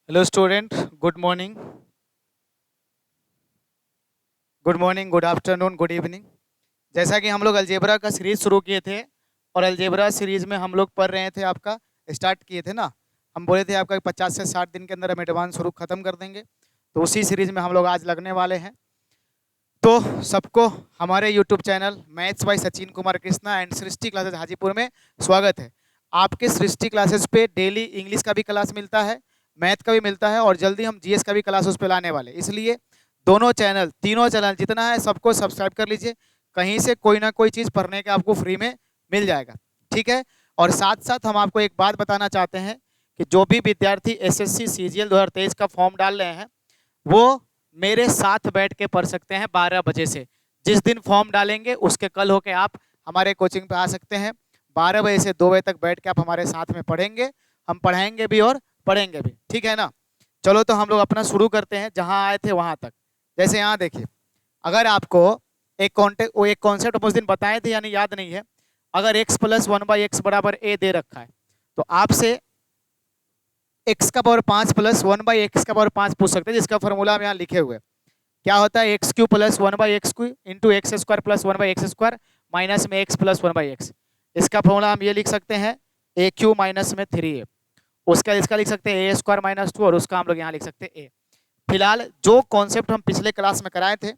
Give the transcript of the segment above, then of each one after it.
Hello student, good morning. Good morning, good afternoon, good evening. जैसा कि हम लोग अलजेब्रा का सीरीज शुरू किए थे और अलजेब्रा सीरीज में हम लोग पढ़ रहे थे, आपका स्टार्ट किए थे ना। हम बोले थे आपका 50 से 60 दिन के अंदर हम एडवांस शुरू खत्म कर देंगे, तो उसी सीरीज में हम लोग आज लगने वाले हैं। तो सबको हमारे YouTube channel maths by Sachin Kumar Krishna and Srishti classes Hajipur में स्वागत है। आपके सृष्टि क्लासेस पे डेली इंग्लिश का भी क्लास मिलता है, मैथ का भी मिलता है और जल्दी हम जीएस का भी क्लास उस पर लाने वाले, इसलिए दोनों चैनल, तीनों चैनल जितना है सबको सब्सक्राइब कर लीजिए। कहीं से कोई ना कोई चीज़ पढ़ने के आपको फ्री में मिल जाएगा, ठीक है। और साथ साथ हम आपको एक बात बताना चाहते हैं कि जो भी विद्यार्थी एसएससी सीजीएल 2023 का फॉर्म डाल रहे हैं वो मेरे साथ बैठ के पढ़ सकते हैं 12 बजे से। जिस दिन फॉर्म डालेंगे उसके कल होके आप हमारे कोचिंग पे आ सकते हैं। 12 बजे से 2 बजे तक बैठ के आप हमारे साथ में पढ़ेंगे, हम पढ़ाएंगे भी और पढ़ेंगे भी, ठीक है ना। चलो तो हम लोग अपना शुरू करते हैं जहाँ आए थे वहाँ तक। जैसे यहाँ देखिए, अगर आपको एक कॉन्सेप्ट उस दिन बताए थे यानी याद नहीं है, अगर x प्लस 1/x बराबर a दे रखा है तो आपसे x का पावर 5 प्लस 1/x का पावर 5 पूछ सकते हैं, जिसका फॉर्मूला हम यहाँ लिखे हुए। क्या होता है x Q plus 1/x Q into x square plus 1/x square minus में x प्लस 1/x। इसका फॉर्मूला हम ये लिख सकते हैं ए क्यू माइनस में 3a। उसका इसका लिख सकते हैं a² - 2 और उसका हम लोग यहाँ लिख सकते हैं a। फिलहाल जो कॉन्सेप्ट हम पिछले क्लास में कराए थे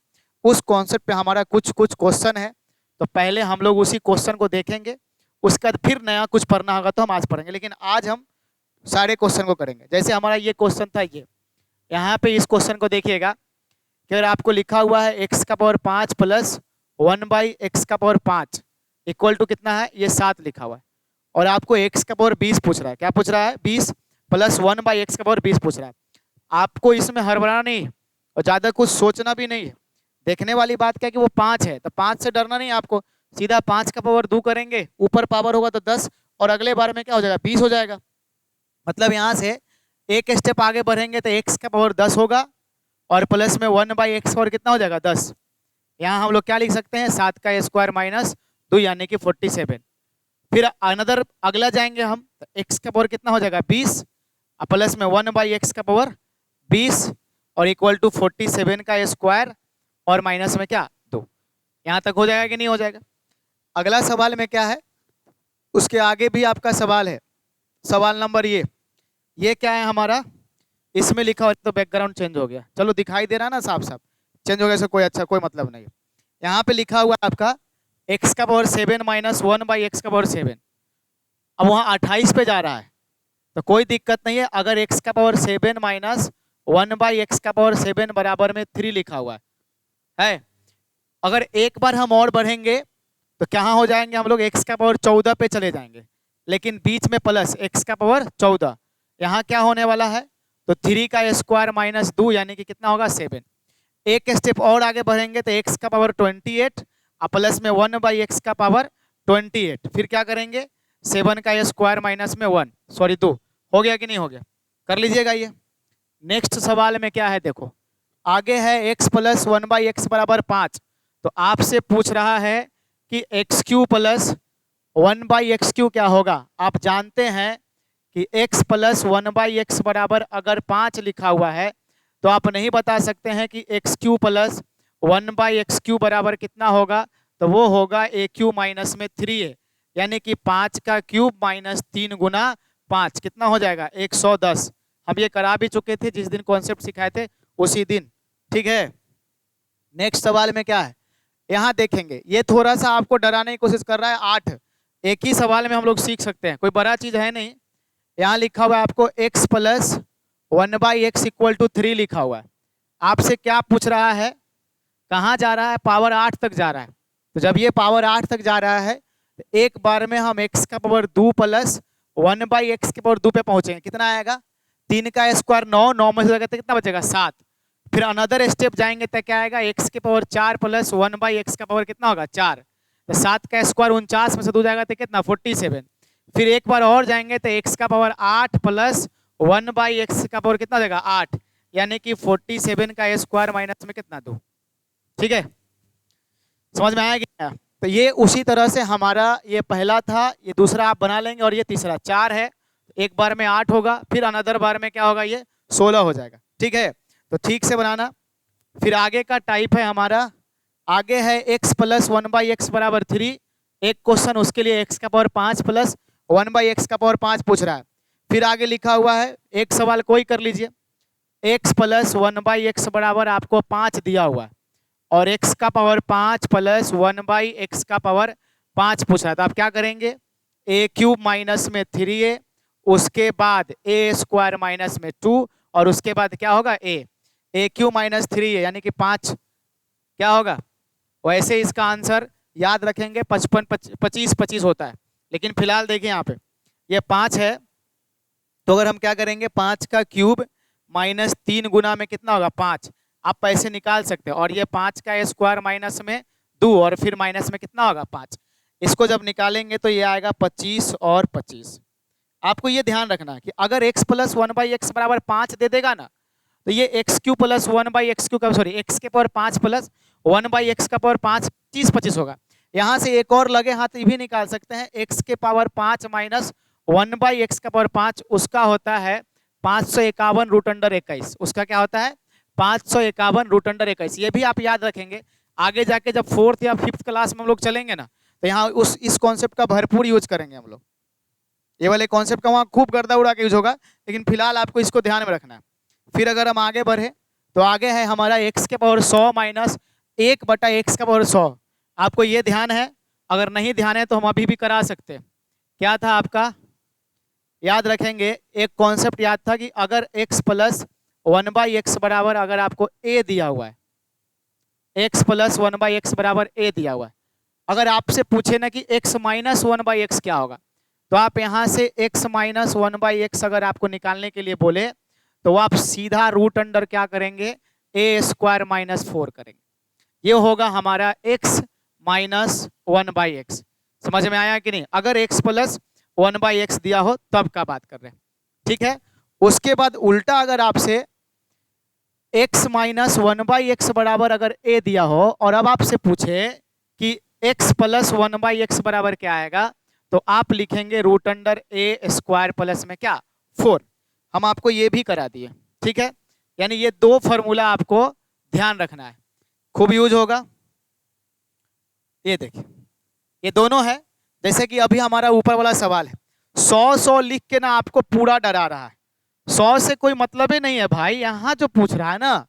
उस कॉन्सेप्ट पे हमारा कुछ कुछ क्वेश्चन है, तो पहले हम लोग उसी क्वेश्चन को देखेंगे, उसका फिर नया कुछ पढ़ना होगा तो हम आज पढ़ेंगे, लेकिन आज हम सारे क्वेश्चन को करेंगे। जैसे हमारा ये क्वेश्चन था, ये यहाँ पे इस क्वेश्चन को देखिएगा कि अगर आपको लिखा हुआ है x का पावर 5 प्लस 1/x का पावर 5 इक्वल टू कितना है, ये 7 लिखा हुआ है, और आपको x का पावर 20 पूछ रहा है। क्या पूछ रहा है? 20 प्लस 1/x का पावर 20 पूछ रहा है। आपको इसमें हड़बड़ाना नहीं और ज़्यादा कुछ सोचना भी नहीं है। देखने वाली बात क्या है कि वो 5 है, तो 5 से डरना नहीं आपको। सीधा 5 का पावर 2 करेंगे, ऊपर पावर होगा तो 10, और अगले बार में क्या हो जाएगा, 20 हो जाएगा। मतलब यहाँ से एक स्टेप आगे बढ़ेंगे तो x का पावर 10 होगा और प्लस में 1/x पावर कितना हो जाएगा, 10। यहाँ हम लोग क्या लिख सकते हैं, 7 का स्क्वायर माइनस 2 यानी कि 47। फिर अनदर अगला जाएंगे हम तो x का पावर कितना हो जाएगा, 20 प्लस में 1/x का पावर 20 और इक्वल टू 47 का स्क्वायर और माइनस में क्या, 2। यहाँ तक हो जाएगा कि नहीं हो जाएगा? अगला सवाल में क्या है, उसके आगे भी आपका सवाल है। सवाल नंबर ये क्या है हमारा, इसमें लिखा हो तो बैकग्राउंड चेंज हो गया, चलो दिखाई दे रहा ना साफ साफ, चेंज हो गया से कोई अच्छा कोई मतलब नहीं। यहाँ पे लिखा हुआ है आपका x का पावर 7 माइनस 1/x का पावर 7। अब वहाँ 28 पे जा रहा है तो कोई दिक्कत नहीं है, अगर x का पावर 7 माइनस 1/x का पावर 7 बराबर में 3 लिखा हुआ है। अगर एक बार हम और बढ़ेंगे तो क्या हो जाएंगे हम लोग, x का पावर 14 पे चले जाएंगे, लेकिन बीच में प्लस x का पावर 14। यहाँ क्या होने वाला है, तो 3 का स्क्वायर माइनस 2 यानी कि कितना होगा, 7। एक स्टेप और आगे बढ़ेंगे तो x का पावर 28 प्लस में 1/x का पावर 28। फिर क्या करेंगे, 7 का स्क्वायर माइनस में 1 सॉरी 2। हो गया कि नहीं हो गया, कर लीजिएगा ये। नेक्स्ट सवाल में क्या है देखो, आगे है x प्लस 1/x बराबर 5, तो आपसे पूछ रहा है कि x³ प्लस 1/x³ क्या होगा। आप जानते हैं कि x प्लस 1/x बराबर अगर 5 लिखा हुआ है तो आप नहीं बता सकते हैं कि x³ प्लस 1/x³ बराबर कितना होगा, तो वो होगा a³ माइनस में 3a, यानी कि 5 का क्यूब माइनस 3 गुना 5 कितना हो जाएगा, 110। हम ये करा भी चुके थे जिस दिन कॉन्सेप्ट सिखाए थे उसी दिन, ठीक है। नेक्स्ट सवाल में क्या है, यहाँ देखेंगे, ये थोड़ा सा आपको डराने की कोशिश कर रहा है। 8 एक ही सवाल में हम लोग सीख सकते हैं, कोई बड़ा चीज है नहीं। यहाँ लिखा हुआ है आपको x plus 1/x equal to 3 लिखा हुआ है। आपसे क्या पूछ रहा है, कहाँ जा रहा है, पावर 8 तक जा रहा है। तो जब ये पावर 8 तक जा रहा है तो एक बार में हम x का पावर 2 प्लस 1/x के पावर 2 पे पहुंचेंगे, कितना आएगा, 3 का स्क्वायर 9, 9 में से जाएगा तो कितना बचेगा, 7। फिर अनदर स्टेप जाएंगे तो क्या आएगा, x के पावर 4 प्लस 1/x का पावर कितना होगा, 4। तो 7 का स्क्वायर 49 में से 2 जाएगा तो कितना, 47। फिर एक बार और जाएंगे तो x का पावर 8 प्लस 1/x का पावर कितना देगा, 8, यानी कि 47 का स्क्वायर माइनस में कितना, 2। ठीक है, समझ में आया क्या? तो ये उसी तरह से हमारा ये पहला था, ये दूसरा आप बना लेंगे और ये तीसरा 4 है। एक बार में 8 होगा, फिर अनदर बार में क्या होगा, ये 16 हो जाएगा। ठीक है, तो ठीक से बनाना। फिर आगे का टाइप है हमारा, आगे है x प्लस 1/x बराबर 3। एक क्वेश्चन उसके लिए x का पावर 5 प्लस 1/x का पावर 5 पूछ रहा है। फिर आगे लिखा हुआ है, एक सवाल कोई कर लीजिए, x प्लस 1/x बराबर आपको 5 दिया हुआ है और x का पावर 5 प्लस 1/x का पावर 5 पूछ रहा है। तो आप क्या करेंगे, a क्यूब माइनस में 3a, उसके बाद a स्क्वायर माइनस में 2 और उसके बाद क्या होगा a क्यूब माइनस 3a यानी कि 5 क्या होगा। वैसे इसका आंसर याद रखेंगे 25 होता है, लेकिन फिलहाल देखिए यहाँ पे ये 5 है, तो अगर हम क्या करेंगे 5 का क्यूब माइनस 3 गुना में कितना होगा 5, आप पैसे निकाल सकते हैं। और ये 5 का स्क्वायर माइनस में 2 और फिर माइनस में कितना होगा 5, इसको जब निकालेंगे तो ये आएगा 25 और 25। आपको ये ध्यान रखना है कि अगर x प्लस 1/x बराबर 5 दे देगा ना, तो ये x Q plus 1/x Q का सॉरी एक्स के पावर 5 प्लस 1/x का पावर 5 25 होगा। यहाँ से एक और लगे हाथ ये भी निकाल सकते हैं, x के पावर 5 माइनस 1/x का पावर 5 उसका होता है 551 रूट अंडर 21। उसका क्या होता है 551 रूट अंडर 21। ये भी आप याद रखेंगे, आगे जाके जब 4th या 5th क्लास में हम लोग चलेंगे ना, तो यहाँ इस कॉन्सेप्ट का भरपूर यूज करेंगे हम लोग। ये वाले कॉन्सेप्ट का वहाँ खूब गर्दा उड़ा के यूज होगा, लेकिन फिलहाल आपको इसको ध्यान में रखना है। फिर अगर हम आगे बढ़े तो आगे है हमारा x के पावर 100 माइनस 1/x का पावर 100। आपको ये ध्यान है, अगर नहीं ध्यान है तो हम अभी भी करा सकते हैं। क्या था आपका, याद रखेंगे एक कॉन्सेप्ट याद था कि अगर x प्लस 1/x बराबर अगर आपको a दिया हुआ है, x प्लस 1/x बराबर a दिया हुआ है, अगर आपसे पूछे ना कि x माइनस 1/x क्या होगा, तो आप यहाँ से x माइनस 1/x अगर आपको निकालने के लिए बोले तो आप सीधा रूट अंडर क्या करेंगे a स्क्वायर माइनस 4 करेंगे। ये होगा हमारा x माइनस 1/x। समझ में आया कि नहीं, अगर x प्लस 1/x दिया हो तब का बात कर रहे हैं। ठीक है, उसके बाद उल्टा अगर आपसे x माइनस 1/x बराबर अगर a दिया हो और अब आपसे पूछे कि x प्लस 1/x बराबर क्या आएगा, तो आप लिखेंगे root under a square plus में क्या 4। हम आपको ये भी करा दिए। ठीक है, यानी ये दो फॉर्मूला आपको ध्यान रखना है, खूब यूज होगा। ये देखिए ये दोनों है, जैसे कि अभी हमारा ऊपर वाला सवाल है 100 लिख के ना आपको पूरा डरा रहा है। 100 से कोई मतलब ही नहीं है भाई, यहाँ जो पूछ रहा है ना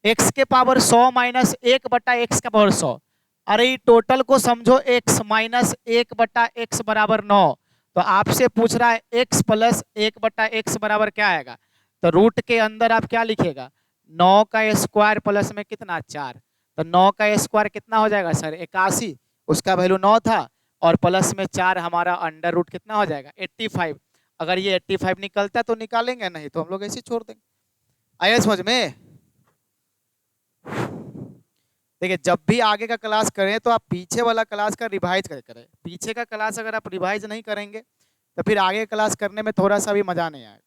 x के पावर 100 माइनस 1/x का पावर 100, अरे टोटल को समझो x माइनस 1/x बराबर 9, तो आपसे पूछ रहा है x प्लस 1/x बराबर क्या आएगा, तो रूट के अंदर आप क्या लिखेगा 9 का स्क्वायर प्लस में कितना 4, तो 9 का स्क्वायर कितना हो जाएगा सर 81, उसका वैल्यू 9 था और प्लस में 4 हमारा अंडर रूट कितना हो जाएगा 85। अगर ये 85 निकलता है तो निकालेंगे, नहीं तो हम लोग ऐसे छोड़ देंगे। आया समझ में। देखिए जब भी आगे का क्लास करें तो आप पीछे वाला क्लास का रिवाइज करें। पीछे का क्लास अगर आप रिवाइज नहीं करेंगे तो फिर आगे क्लास करने में थोड़ा सा भी मजा नहीं आएगा।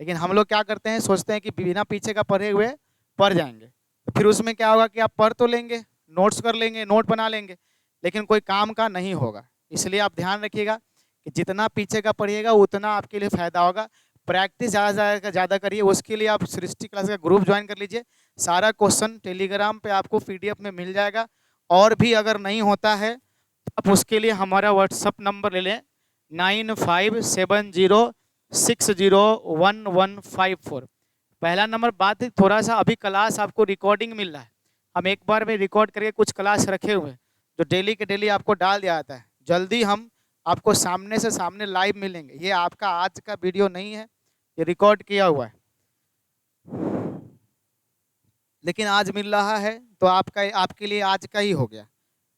लेकिन हम लोग क्या करते हैं, सोचते हैं कि बिना पीछे का पढ़े हुए पढ़ जाएंगे, तो फिर उसमें क्या होगा कि आप पढ़ तो लेंगे, नोट्स कर लेंगे, नोट बना लेंगे, लेकिन कोई काम का नहीं होगा। इसलिए आप ध्यान रखिएगा कि जितना पीछे का पढ़िएगा उतना आपके लिए फायदा होगा। प्रैक्टिस ज़्यादा करिए, उसके लिए आप सृष्टि क्लास का ग्रुप ज्वाइन कर लीजिए। सारा क्वेश्चन टेलीग्राम पे आपको PDF में मिल जाएगा। और भी अगर नहीं होता है तो आप उसके लिए हमारा व्हाट्सअप नंबर ले लें 9570601154। पहला नंबर। बात है थोड़ा सा अभी क्लास आपको रिकॉर्डिंग मिल रहा है, हम एक बार में रिकॉर्ड करके कुछ क्लास रखे हुए हैं जो डेली के डेली आपको डाल दिया जाता है। जल्दी हम आपको सामने से सामने लाइव मिलेंगे। ये आपका आज का वीडियो नहीं है, ये रिकॉर्ड किया हुआ है, लेकिन आज मिल रहा है तो आपके लिए आज का ही हो गया।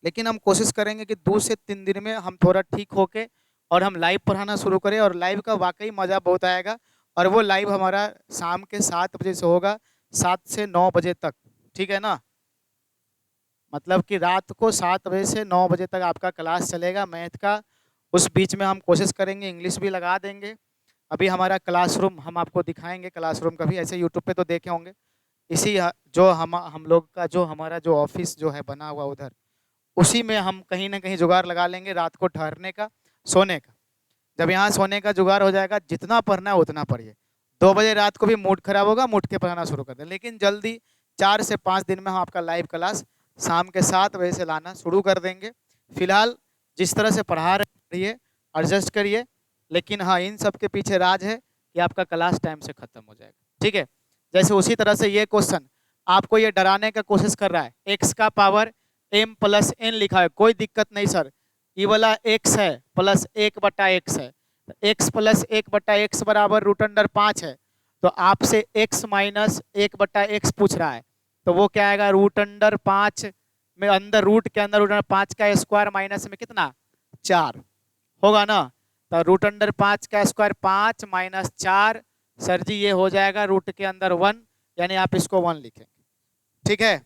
लेकिन हम कोशिश करेंगे कि 2 से 3 दिन में हम थोड़ा ठीक होके और हम लाइव पढ़ाना शुरू करें, और लाइव का वाकई मज़ा बहुत आएगा। और वो लाइव हमारा शाम के 7 बजे से होगा, 7 से 9 बजे तक। ठीक है ना, मतलब कि रात को 7 बजे से 9 बजे तक आपका क्लास चलेगा मैथ का। उस बीच में हम कोशिश करेंगे इंग्लिश भी लगा देंगे। अभी हमारा क्लासरूम हम आपको दिखाएंगे, क्लासरूम कभी ऐसे यूट्यूब पे तो देखे होंगे। इसी जो हम लोग का जो हमारा जो ऑफिस जो है बना हुआ उधर, उसी में हम कहीं ना कहीं जुगाड़ लगा लेंगे रात को ठहरने का, सोने का। जब यहाँ सोने का जुगाड़ हो जाएगा, जितना पढ़ना है उतना पढ़िए, 2 बजे रात को भी मूड खराब होगा, मूड के पढ़ाना शुरू कर दें, लेकिन जल्दी 4 से 5 दिन में हम आपका लाइव क्लास शाम के 7 बजे से लाना शुरू कर देंगे। फिलहाल जिस तरह से पढ़ा रहे हैं एडजस्ट करिए, लेकिन हाँ इन सब के पीछे राज है कि आपका क्लास टाइम से खत्म हो जाएगा, ठीक है। जैसे उसी तरह से ये क्वेश्चन आपको ये डराने का कोशिश कर रहा है, एक्स का पावर m प्लस n लिखा है, कोई दिक्कत नहीं सर, ये वाला x है प्लस 1/x है, x प्लस 1/x बराबर √5 है, तो आपसे x माइनस 1/x पूछ रहा है, तो वो क्या आएगा √5 में अंदर रूट के अंदर √5 का स्क्वायर माइनस में कितना 4 होगा ना, तो √5 का स्क्वायर 5 माइनस 4, सर जी ये हो जाएगा रूट के अंदर 1, यानी आप इसको 1 लिखेंगे, ठीक है।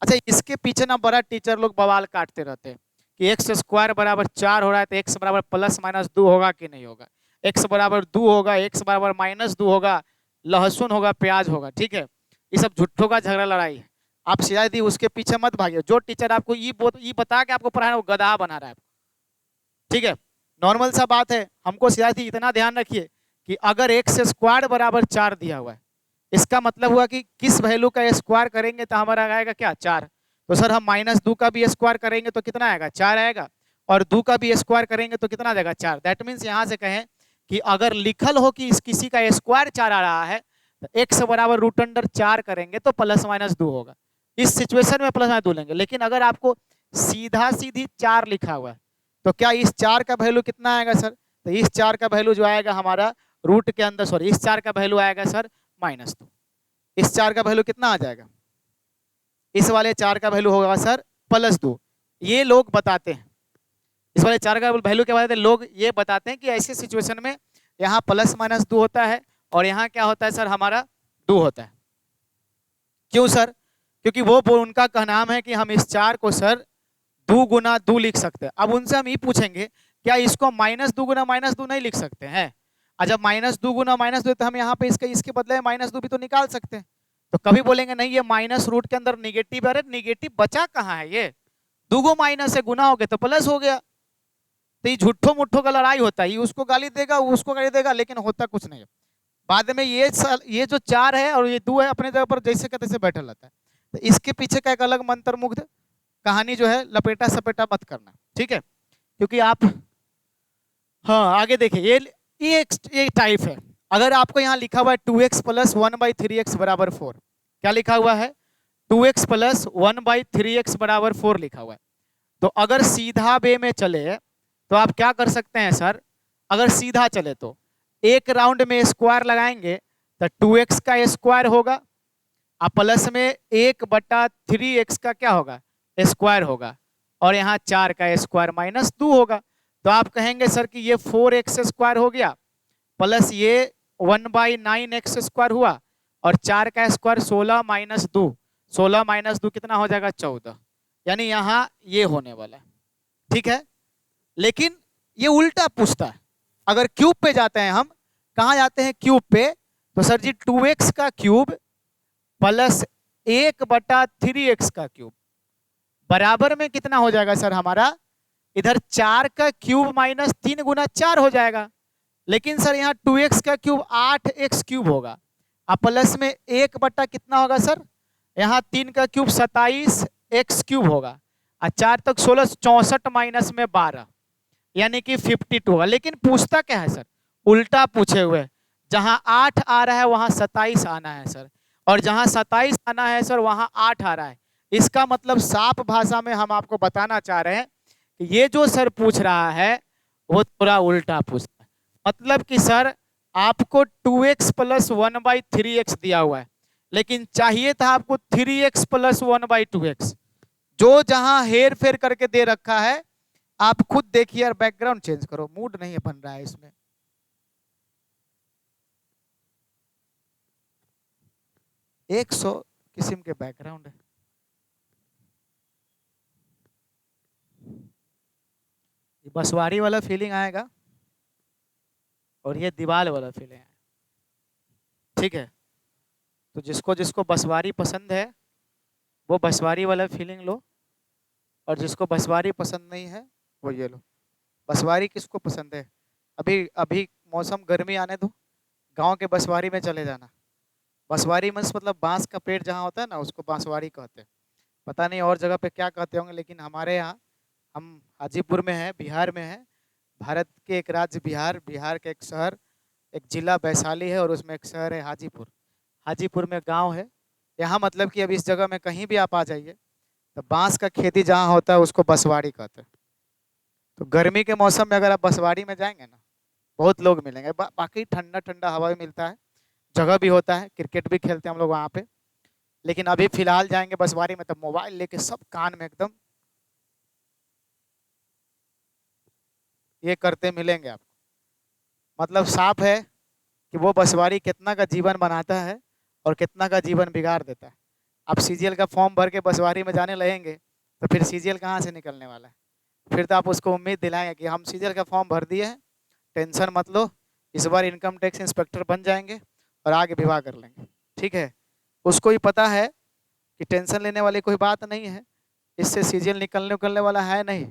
अच्छा इसके पीछे ना बड़ा टीचर लोग बवाल काटते रहते हैं कि एक्स स्क्वायर बराबर 4 हो रहा है तो एक्स बराबर प्लस माइनस 2 होगा कि नहीं होगा, एक्स बराबर 2 होगा, एक्स बराबर माइनस 2 होगा, लहसुन होगा, प्याज होगा, ठीक है। ये सब झूठों का झगड़ा लड़ाई है, आप शायद ही उसके पीछे मत भागिए। जो टीचर आपको ये बता के आपको पढ़ाना वो गधा बना रहा है, ठीक है। नॉर्मल सा बात है, हमको शायद ही इतना ध्यान रखिए कि अगर एक्स स्क्वायर बराबर 4 दिया हुआ है, इसका मतलब हुआ कि किस वैल्यू का स्क्वायर करेंगे तो हमारा आएगा क्या 4, तो सर हम -2 का भी स्क्वायर करेंगे तो कितना आएगा 4 आएगा, और 2 का भी स्क्वायर करेंगे तो कितना आ जाएगा 4। दैट मीन्स यहाँ से कहें कि अगर लिखल हो कि इस किसी का स्क्वायर 4 आ रहा है तो x बराबर √4 करेंगे तो +-2 होगा, इस सिचुएशन में +-2 लेंगे। लेकिन अगर आपको सीधा सीधी 4 लिखा हुआ है तो क्या इस 4 का वैल्यू कितना आएगा सर, तो इस 4 का वैल्यू जो आएगा हमारा रूट के अंदर, सॉरी इस 4 का वैल्यू आएगा सर -2, इस 4 का वैल्यू कितना आ जाएगा, इस वाले 4 का वैल्यू होगा सर +2। ये लोग बताते हैं, इस वाले 4 का वैल्यू क्या बताते हैं, लोग ये बताते हैं कि ऐसे सिचुएशन में यहाँ +-2 होता है और यहाँ क्या होता है सर हमारा 2 होता है। क्यों सर, क्योंकि वो उनका कहना है कि हम इस 4 को सर 2 गुना 2 लिख सकते हैं। अब उनसे हम ये पूछेंगे क्या इसको -2 गुना -2 नहीं लिख सकते हैं, और जब -2 गुना -2 तो हम यहाँ पे इसके बदले -2 भी तो निकाल सकते हैं। तो कभी बोलेंगे नहीं ये माइनस रूट के अंदर निगेटिव, अरे निगेटिव बचा कहाँ है, ये 2 गो माइनस से गुना हो गया तो प्लस हो गया। तो ये झूठो मुठ्ठो का लड़ाई होता है, ये उसको गाली देगा वो उसको गाली देगा, लेकिन होता कुछ नहीं है। बाद में ये जो 4 है और ये 2 है अपने जगह पर जैसे का तैसे बैठा रहता है। तो इसके पीछे का एक अलग मंत्र मुग्ध कहानी जो है लपेटा सपेटा मत करना, ठीक है, क्योंकि आप हाँ आगे देखिए ये टाइप है। अगर आपको यहाँ लिखा हुआ है 2x + 1/3x = 4, क्या लिखा हुआ है 2x + 1/3x = 4 लिखा हुआ है, तो अगर सीधा वे में चले तो आप क्या कर सकते हैं सर, अगर सीधा चले तो एक राउंड में स्क्वायर लगाएंगे तो 2x का स्क्वायर होगा और प्लस में 1/3x का क्या होगा स्क्वायर होगा, और यहाँ 4 का स्क्वायर -2 होगा। तो आप कहेंगे सर कि ये 4x² हो गया प्लस ये 1/9x² हुआ और 4 का स्क्वायर 16 - 2, 16 - 2 कितना हो जाएगा 14, यानी यहाँ ये होने वाला है, ठीक है। लेकिन ये उल्टा पूछता है, अगर क्यूब पे जाते हैं हम, कहाँ जाते हैं क्यूब पे, तो सर जी 2x का क्यूब प्लस 1/3x का क्यूब बराबर में कितना हो जाएगा सर हमारा, इधर 4 का क्यूब -3 गुना 4 हो जाएगा, लेकिन सर यहाँ 2x का क्यूब 8x³ होगा और प्लस में 1 कितना होगा सर, यहाँ 3 का क्यूब 27x³ होगा और 4 तक 16, 64 माइनस में 12 यानी कि 52 होगा। लेकिन पूछता क्या है सर, उल्टा पूछे हुए, जहां 8 आ रहा है वहां 27 आना है सर, और जहां 27 आना है सर वहां 8 आ रहा है। इसका मतलब साफ भाषा में हम आपको बताना चाह रहे हैं कि ये जो सर पूछ रहा है वो थोड़ा उल्टा पूछता है। मतलब कि सर आपको 2x + 1/3x दिया हुआ है, लेकिन चाहिए था आपको 3x + 1/2x, जो जहां हेर फेर करके दे रखा है आप खुद देखिए यार। बैकग्राउंड चेंज करो, मूड नहीं बन रहा है इसमें। 100 किस्म के बैकग्राउंड है। ये बसवारी वाला फीलिंग आएगा और ये दीवार वाला फीलिंग आएगा, ठीक है। तो जिसको जिसको बसवारी पसंद है वो बसवारी वाला फीलिंग लो, और जिसको बसवारी पसंद नहीं है वो ये लो। बसवारी किसको पसंद है, अभी अभी मौसम गर्मी आने दो, गांव के बसवारी में चले जाना। बसवारी में मतलब बांस का पेड़ जहाँ होता है ना, उसको बांसवारी कहते हैं। पता नहीं और जगह पे क्या कहते होंगे, लेकिन हमारे यहाँ, हम हाजीपुर में है, बिहार में है। भारत के एक राज्य बिहार, बिहार के एक शहर, एक जिला वैशाली है, और उसमें एक शहर है हाजीपुर। हाजीपुर में गांव है। यहाँ मतलब कि अब इस जगह में कहीं भी आप आ जाइए, तो बांस का खेती जहाँ होता है उसको बसवाड़ी कहते हैं। तो गर्मी के मौसम में अगर आप बसवाड़ी में जाएंगे ना, बहुत लोग मिलेंगे। बाकी ठंडा ठंडा हवा भी मिलता है, जगह भी होता है, क्रिकेट भी खेलते हैं हम लोग वहाँ पे। लेकिन अभी फिलहाल जाएंगे बसवाड़ी में तो मोबाइल लेके सब कान में एकदम ये करते मिलेंगे आपको। मतलब साफ है कि वो बसवाड़ी कितना का जीवन बनाता है और कितना का जीवन बिगाड़ देता है। आप सीजीएल का फॉर्म भर के बसवाड़ी में जाने लगेंगे तो फिर सीजीएल कहाँ से निकलने वाला है? फिर तो आप उसको उम्मीद दिलाएंगे कि हम सीजीएल का फॉर्म भर दिए हैं, टेंशन मत लो, इस बार इनकम टैक्स इंस्पेक्टर बन जाएंगे और आगे विवाह कर लेंगे। ठीक है, उसको ही पता है कि टेंशन लेने वाली कोई बात नहीं है, इससे सीजीएल निकलने निकलने वाला है नहीं।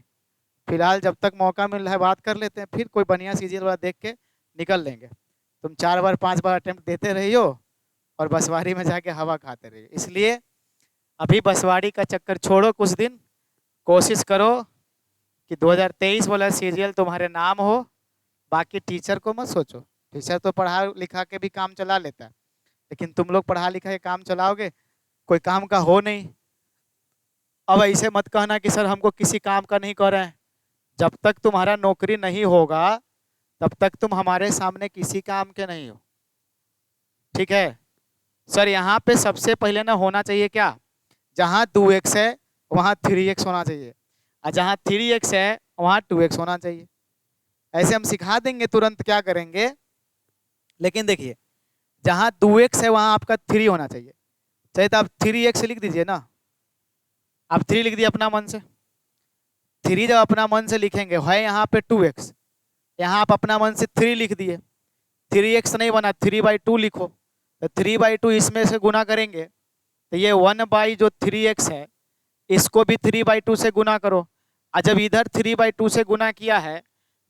फिलहाल जब तक मौका मिल रहा है बात कर लेते हैं, फिर कोई बढ़िया सीजीएल वाला देख के निकल लेंगे। तुम 4 बार 5 बार अटेम्प्ट देते रहियो और बसवाड़ी में जाके हवा खाते रहिए। इसलिए अभी बसवाड़ी का चक्कर छोड़ो, कुछ दिन कोशिश करो कि 2023 वाला सीजीएल तुम्हारे नाम हो। बाकी टीचर को मत सोचो, टीचर तो पढ़ा लिखा के भी काम चला लेता है, लेकिन तुम लोग पढ़ा लिखा के काम चलाओगे, कोई काम का हो नहीं। अब ऐसे मत कहना कि सर हमको किसी काम का नहीं कर रहे हैं। जब तक तुम्हारा नौकरी नहीं होगा तब तक तुम हमारे सामने किसी काम के नहीं हो। ठीक है सर, यहाँ पे सबसे पहले ना होना चाहिए क्या, जहाँ 2x है वहाँ 3x होना चाहिए, और जहाँ 3x है वहाँ 2x होना चाहिए। ऐसे हम सिखा देंगे तुरंत क्या करेंगे, लेकिन देखिए जहाँ 2x है वहाँ आपका 3 होना चाहिए। चाहे तो आप 3x लिख दीजिए ना, आप 3 लिख दिए अपना मन से। 3 जब अपना मन से लिखेंगे है यहाँ पे 2x, यहाँ आप अपना मन से 3 लिख दिए, 3x नहीं बना 3/2 लिखो। तो 3/2 इसमें से गुना करेंगे तो ये 1 जो 3x है इसको भी 3/2 से गुना करो। और जब इधर 3/2 से गुना किया है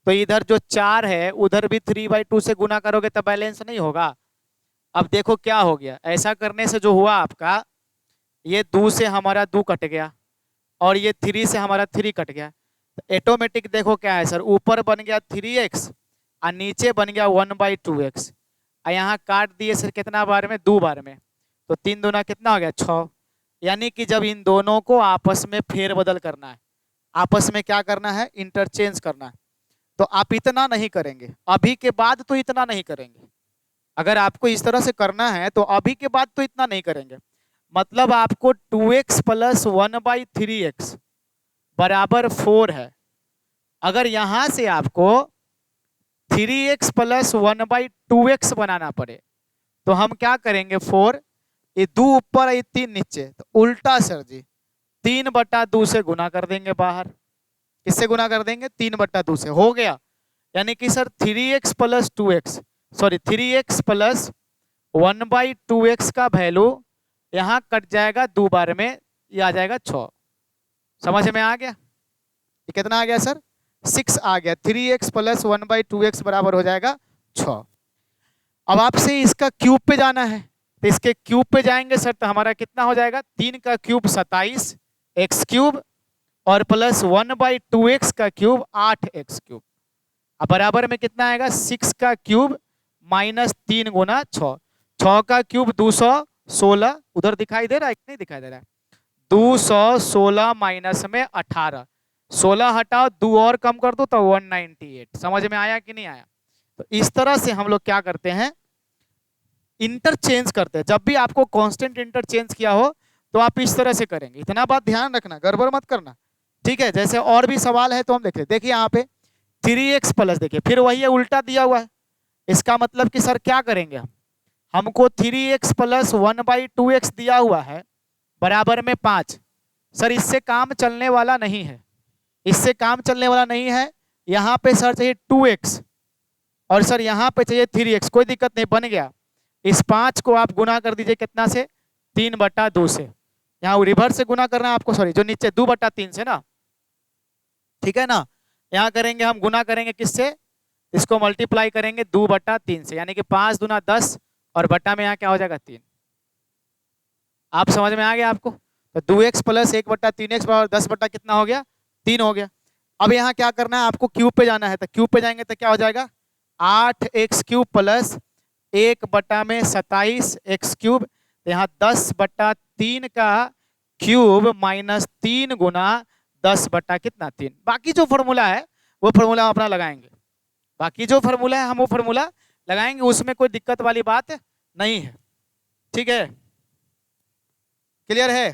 तो इधर जो 4 है उधर भी 3/2 से गुना करोगे तो बैलेंस नहीं होगा। अब देखो क्या हो गया, ऐसा करने से जो हुआ आपका, ये 2 से हमारा 2 कट गया और ये 3 से हमारा 3 कट गया। तो ऑटोमेटिक देखो क्या है सर, ऊपर बन गया 3x और नीचे बन गया 1/2x। और यहाँ काट दिए सर कितना बार में, 2 बार में, तो 3 दूना कितना हो गया 6। यानी कि जब इन दोनों को आपस में फेरबदल करना है, आपस में क्या करना है, इंटरचेंज करना है, तो आप इतना नहीं करेंगे, अभी के बाद तो इतना नहीं करेंगे। अगर आपको इस तरह से करना है तो अभी के बाद तो इतना नहीं करेंगे। मतलब आपको 2x + 1/3x बराबर 4 है। अगर यहां से आपको 3x + 1/2x बनाना पड़े तो हम क्या करेंगे, 4, ये 2 ऊपर ये 3 नीचे, तो उल्टा सर जी 3/2 से गुना कर देंगे बाहर। किससे गुना कर देंगे, 3/2 से हो गया। यानी कि sir 3x + 2x, sorry 3x + 1/2x का वैल्यू यहाँ कट जाएगा 2 बार में, ये आ जाएगा 6। समझ में आ गया, ये कितना आ गया सर, 6 आ गया। 3x + 1/2x बराबर हो जाएगा 6। अब आपसे इसका क्यूब पे जाना है, तो इसके क्यूब पे जाएंगे सर तो हमारा कितना हो जाएगा, 3 का क्यूब 27 x³ और प्लस 1/2x का क्यूब 8x³। अब बराबर में कितना आएगा, 6 का क्यूब -3 × 6, 6 का क्यूब 216, उधर दिखाई दे रहा है नहीं दिखाई दे रहा है, 216 माइनस में 18, 16 हटाओ 2 और कम कर दो तो 198। समझ में आया कि नहीं आया? तो इस तरह से हम लोग क्या करते हैं, इंटरचेंज करते हैं। जब भी आपको कांस्टेंट इंटरचेंज किया हो तो आप इस तरह से करेंगे, इतना बात ध्यान रखना, गड़बड़ मत करना। ठीक है, जैसे और भी सवाल है तो हम देखें। देखिए यहाँ पे 3x प्लस, देखिए फिर वही है, उल्टा दिया हुआ है। इसका मतलब कि सर क्या करेंगे हम, हमको 3x + 1/2x दिया हुआ है बराबर में 5। सर इससे काम चलने वाला नहीं है, इससे काम चलने वाला नहीं है। यहाँ पे सर चाहिए 2x और सर यहाँ पे चाहिए 3x, कोई दिक्कत नहीं, बन गया। इस 5 को आप गुना कर दीजिए कितना से, 3/2 से। यहाँ रिवर्स से गुना करना है आपको, सॉरी जो नीचे 2/3 से ना, ठीक है ना। यहाँ करेंगे हम गुना करेंगे किससे, इसको मल्टीप्लाई करेंगे 2/3 से, यानी कि 5 दूना 10 और बट्टा में यहाँ क्या हो जाएगा 3। आप समझ में आ गया आपको? तो 2x प्लस 1/3x बराबर 10 बट्टा कितना हो गया 3 हो गया। अब यहाँ क्या करना है आपको, क्यूब पे जाना है, तो क्यूब पे जाएंगे तो क्या हो जाएगा 8x cube plus 1/27 x cube, तो यहाँ 10/3 का क्यूब माइनस 3 गुना 10/3। बाकी जो फॉर्मूला है वो फॉर्मूला हम अपना लगाएंगे, बाकी जो फॉर्मूला है हम वो फॉर्मूला लगाएंगे, उसमें कोई दिक्कत वाली बात नहीं है। ठीक है, क्लियर है?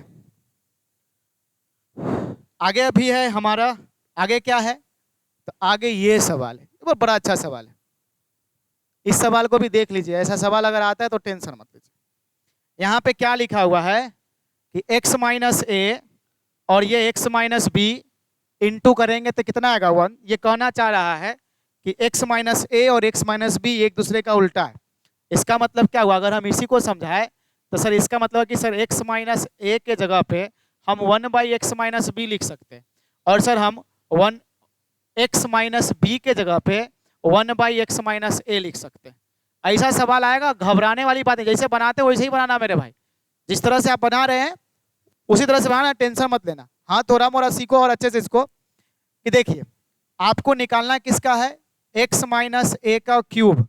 आगे अभी है हमारा, आगे क्या है, तो आगे ये सवाल है, बहुत बड़ा अच्छा सवाल है। इस सवाल को भी देख लीजिए, ऐसा सवाल अगर आता है तो टेंशन मत लीजिए। यहाँ पे क्या लिखा हुआ है कि x माइनस ए और ये x माइनस बी इंटू करेंगे तो कितना आएगा 1। ये कहना चाह रहा है कि x माइनस ए और x माइनस बी एक दूसरे का उल्टा है। इसका मतलब क्या हुआ, अगर हम इसी को समझाएं तो सर इसका मतलब कि सर x माइनस ए के जगह पे हम 1/x माइनस बी लिख सकते हैं, और सर हम 1x माइनस बी के जगह पे 1/x माइनस ए लिख सकते हैं। ऐसा सवाल आएगा, घबराने वाली बात है, जैसे बनाते हो वैसे ही बनाना मेरे भाई, जिस तरह से आप बना रहे हैं उसी तरह से बनाना, टेंशन मत लेना। हाँ, थोड़ा मोड़ा सीखो और अच्छे से इसको, कि देखिए आपको निकालना किसका है, x माइनस ए का क्यूब।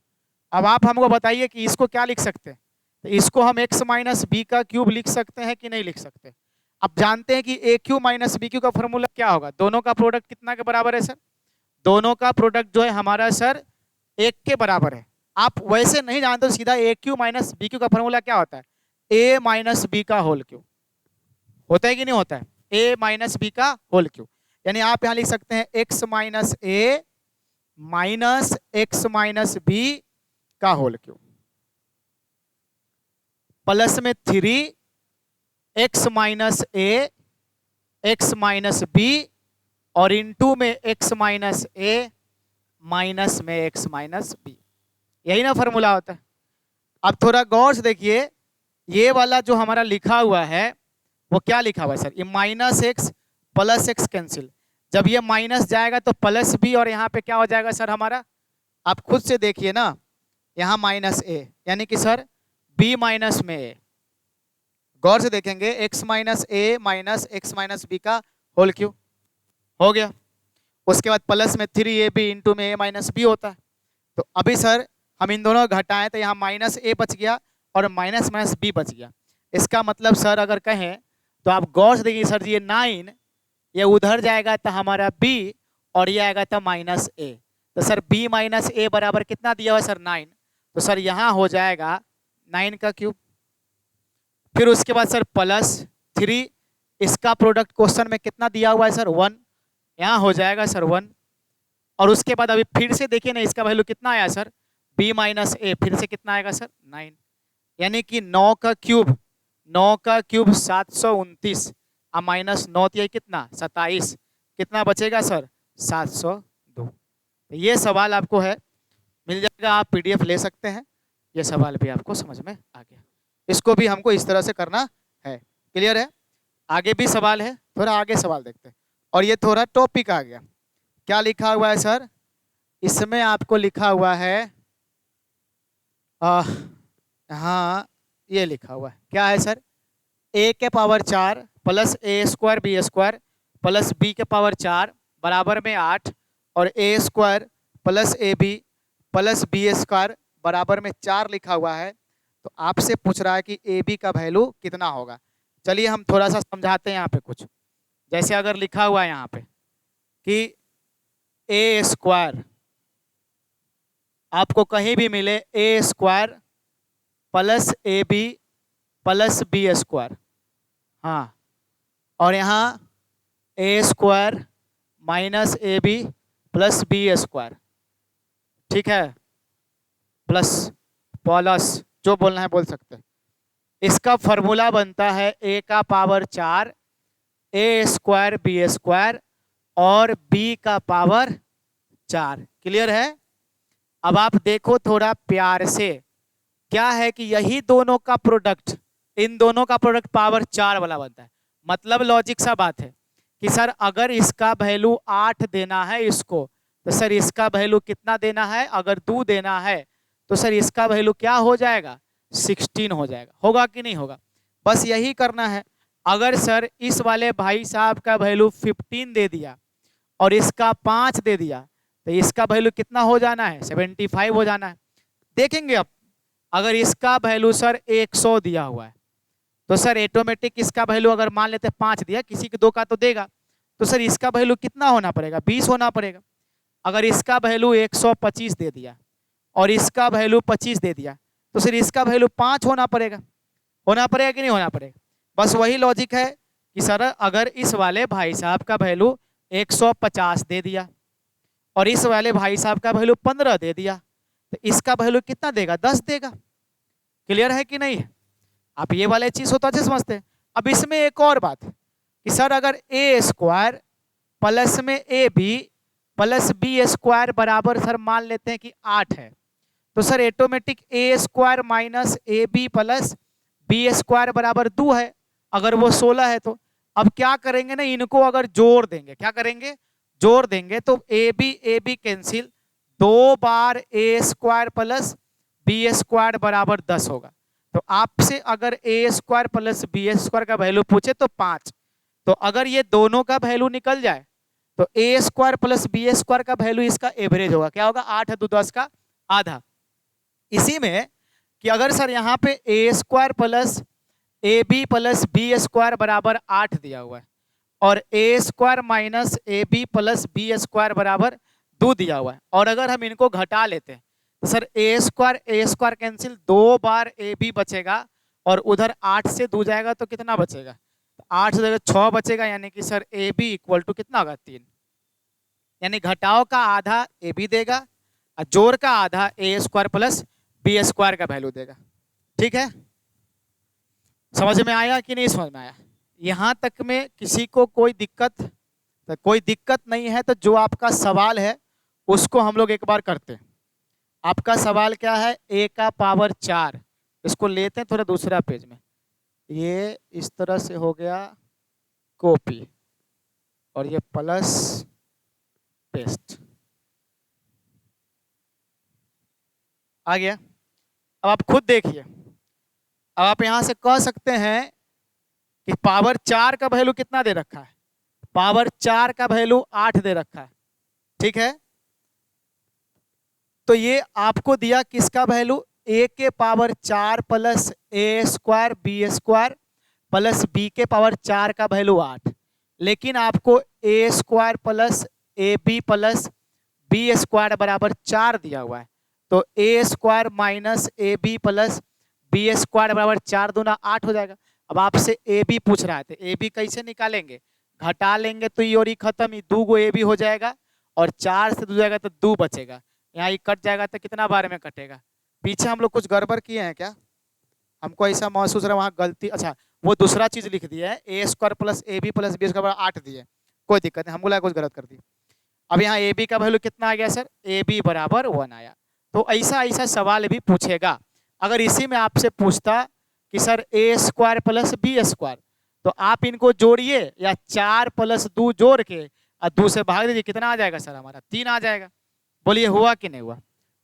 अब आप हमको बताइए कि इसको क्या लिख सकते हैं, तो इसको हम x माइनस बी का क्यूब लिख सकते हैं कि नहीं लिख सकते। अब जानते हैं कि ए क्यू माइनस बी क्यू का फॉर्मूला क्या होगा, दोनों का प्रोडक्ट कितना के बराबर है सर, दोनों का प्रोडक्ट जो है हमारा सर 1 के बराबर है। आप वैसे नहीं जानते तो सीधा ए क्यू माइनस बी क्यू का फॉर्मूला क्या होता है, ए माइनस बी का होल क्यू होता है कि नहीं होता है, ए माइनस बी का होल क्यू। यानी आप यहाँ लिख सकते हैं x माइनस ए माइनस एक्स माइनस बी का होल क्यू प्लस में 3x माइनस ए एक्स माइनस बी और इनटू में x माइनस ए माइनस में x माइनस बी। यही ना फॉर्मूला होता है। अब थोड़ा गौर से देखिए, ये वाला जो हमारा लिखा हुआ है वो क्या लिखा हुआ है सर, ये minus x plus x cancel, जब ये माइनस जाएगा तो प्लस बी और यहाँ पे क्या हो जाएगा सर हमारा, आप खुद से देखिए ना, यहाँ माइनस ए यानी कि सर b माइनस में ए। गौर से देखेंगे, x माइनस ए माइनस एक्स माइनस बी का होल क्यू हो गया। उसके बाद प्लस में 3ab इंटू में a माइनस बी होता है। तो अभी सर हम इन दोनों घटाएं तो यहाँ माइनस ए बच गया और माइनस माइनस बी बच गया। इसका मतलब सर अगर कहें तो आप गौर से देखिए सर, ये 9 ये उधर जाएगा तो हमारा b और ये आएगा तो माइनस ए, तो सर b माइनस ए बराबर कितना दिया हुआ है सर 9, तो सर यहाँ हो जाएगा 9 का क्यूब। फिर उसके बाद सर प्लस 3, इसका प्रोडक्ट क्वेश्चन में कितना दिया हुआ है सर 1, यहाँ हो जाएगा सर 1। और उसके बाद अभी फिर से देखिए ना, इसका वैल्यू कितना आया सर b माइनस ए, फिर से कितना आएगा सर 9, यानी कि 9 का क्यूब 729 और माइनस 9 ये कितना 27, कितना बचेगा सर 702। ये सवाल आपको है मिल जाएगा, आप पीडीएफ ले सकते हैं। ये सवाल भी आपको समझ में आ गया, इसको भी हमको इस तरह से करना है। क्लियर है? आगे भी सवाल है, थोड़ा आगे सवाल देखते हैं। और ये थोड़ा टॉपिक आ गया, क्या लिखा हुआ है सर, इसमें आपको लिखा हुआ है हाँ ये लिखा हुआ है, क्या है सर, a के power 4 plus A square B square plus B के पावर 4 बराबर में 8 और a square plus A B plus B square बराबर में 4 लिखा हुआ है। तो आपसे पूछ रहा है कि ए बी का वैल्यू कितना होगा। चलिए हम थोड़ा सा समझाते हैं यहाँ पे कुछ। जैसे अगर लिखा हुआ है यहाँ पे कि ए स्क्वायर, आपको कहीं भी मिले A square plus A B plus B square, हाँ, और यहाँ A square minus A B plus B square, ठीक है, प्लस जो बोलना है बोल सकते हैं। इसका फॉर्मूला बनता है a का पावर 4 ए स्क्वायर बी स्क्वायर और b का पावर 4। क्लियर है? अब आप देखो थोड़ा प्यार से, क्या है कि यही दोनों का प्रोडक्ट, इन दोनों का प्रोडक्ट पावर 4 वाला बनता है। मतलब लॉजिक सा बात है कि सर अगर इसका वैल्यू 8 देना है इसको, तो सर इसका वैल्यू कितना देना है, अगर 2 देना है तो सर इसका वैल्यू क्या हो जाएगा, 16 हो जाएगा। होगा कि नहीं होगा, बस यही करना है। अगर सर इस वाले भाई साहब का वैल्यू 15 दे दिया और इसका 5 दे दिया तो इसका वैल्यू कितना हो जाना है, 75 हो जाना है। देखेंगे अब, अगर इसका वैल्यू सर 100 दिया हुआ है तो सर ऑटोमेटिक इसका वैल्यू अगर मान लेते 5 दिया, किसी के 2 का तो देगा, तो सर इसका वैल्यू कितना होना पड़ेगा, 20 होना पड़ेगा। अगर इसका वैल्यू 125 दे दिया और इसका वैल्यू 25 दे दिया तो सर इसका वैल्यू 5 होना पड़ेगा। होना पड़ेगा कि नहीं होना पड़ेगा, बस वही लॉजिक है कि सर अगर इस वाले भाई साहब का वैल्यू 150 दे दिया और इस वाले भाई साहब का वैल्यू 15 दे दिया तो इसका वैल्यू कितना देगा, 10 देगा। क्लियर है कि नहीं है, आप ये वाले चीज होता अच्छे समझते हैं। अब इसमें एक और बात है कि सर अगर ए स्क्वायर प्लस में a B plus B square बराबर सर मान लेते हैं कि 8 है, तो sir automatic a square minus A B plus B square बराबर 2 है। अगर वो 16 है तो अब क्या करेंगे ना, इनको अगर जोड़ देंगे, क्या करेंगे, जोड़ देंगे तो ए बी कैंसिल, 2 बार a square plus B square बराबर 10 होगा। तो आपसे अगर a square plus B square का वैल्यू पूछे तो 5, तो अगर ये दोनों का वैल्यू निकल जाए तो A square plus B square का वैल्यू इसका एवरेज होगा, क्या होगा, 8 है तो 10 का आधा। इसी में कि अगर सर यहाँ पे A square plus A B plus B square बराबर 8 दिया हुआ है और A square minus A B plus B square बराबर 2 दिया हुआ है, और अगर हम इनको घटा लेते हैं तो सर ए स्क्वायर कैंसिल, 2 बार ए बी बचेगा और उधर 8 से 2 जाएगा तो कितना बचेगा, 8 से जगह 6 बचेगा, यानी कि sir a b equal to कितना होगा, 3। यानी घटाव का आधा ए बी देगा और जोड़ का आधा ए स्क्वायर प्लस बी स्क्वायर का वैल्यू देगा। ठीक है, समझ में आया कि नहीं समझ में आया, यहां तक में किसी को कोई दिक्कत नहीं है। तो जो आपका सवाल है उसको हम लोग एक बार करते हैं। आपका सवाल क्या है, ए का पावर 4, इसको लेते हैं थोड़ा दूसरा पेज में, ये इस तरह से हो गया कॉपी और ये प्लस पेस्ट आ गया। अब आप खुद देखिए, अब आप यहां से कह सकते हैं कि पावर 4 का वैल्यू कितना दे रखा है, पावर 4 का वैल्यू 8 दे रखा है। ठीक है, तो ये आपको दिया किसका वैल्यू, ए के power 4 plus A square B square plus B के पावर 4 का वैल्यू 8, लेकिन आपको A square plus A B plus B square बराबर 4 दिया हुआ है। तो A square minus A B plus B square बराबर 4 दूना 8 हो जाएगा। अब आपसे ए बी पूछ रहा है तो ए बी कैसे निकालेंगे, घटा लेंगे तो ये और ये खत्म, ये 2 गो ए बी हो जाएगा और 4 से 2 जाएगा तो 2 बचेगा, यहाँ ये कट जाएगा तो कितना बार में कटेगा। पीछे हम लोग कुछ गड़बड़ किए हैं क्या, हमको ऐसा महसूस रहा वहाँ गलती, अच्छा वो दूसरा चीज लिख दिया है, A square plus A B plus B square 8 दिए, कोई दिक्कत नहीं, हमको लगा कुछ गलत कर दी। अब यहाँ ए बी का वैल्यू कितना आ गया सर, ए बी बराबर 1 आया। तो ऐसा ऐसा सवाल भी पूछेगा। अगर इसी में आपसे पूछता कि sir a square plus B square, तो आप इनको जोड़िए या 4 प्लस 2 जोड़ के और 2 से भाग दीजिए, कितना आ जाएगा सर, हमारा 3 आ जाएगा। बोलिए हुआ कि नहीं हुआ।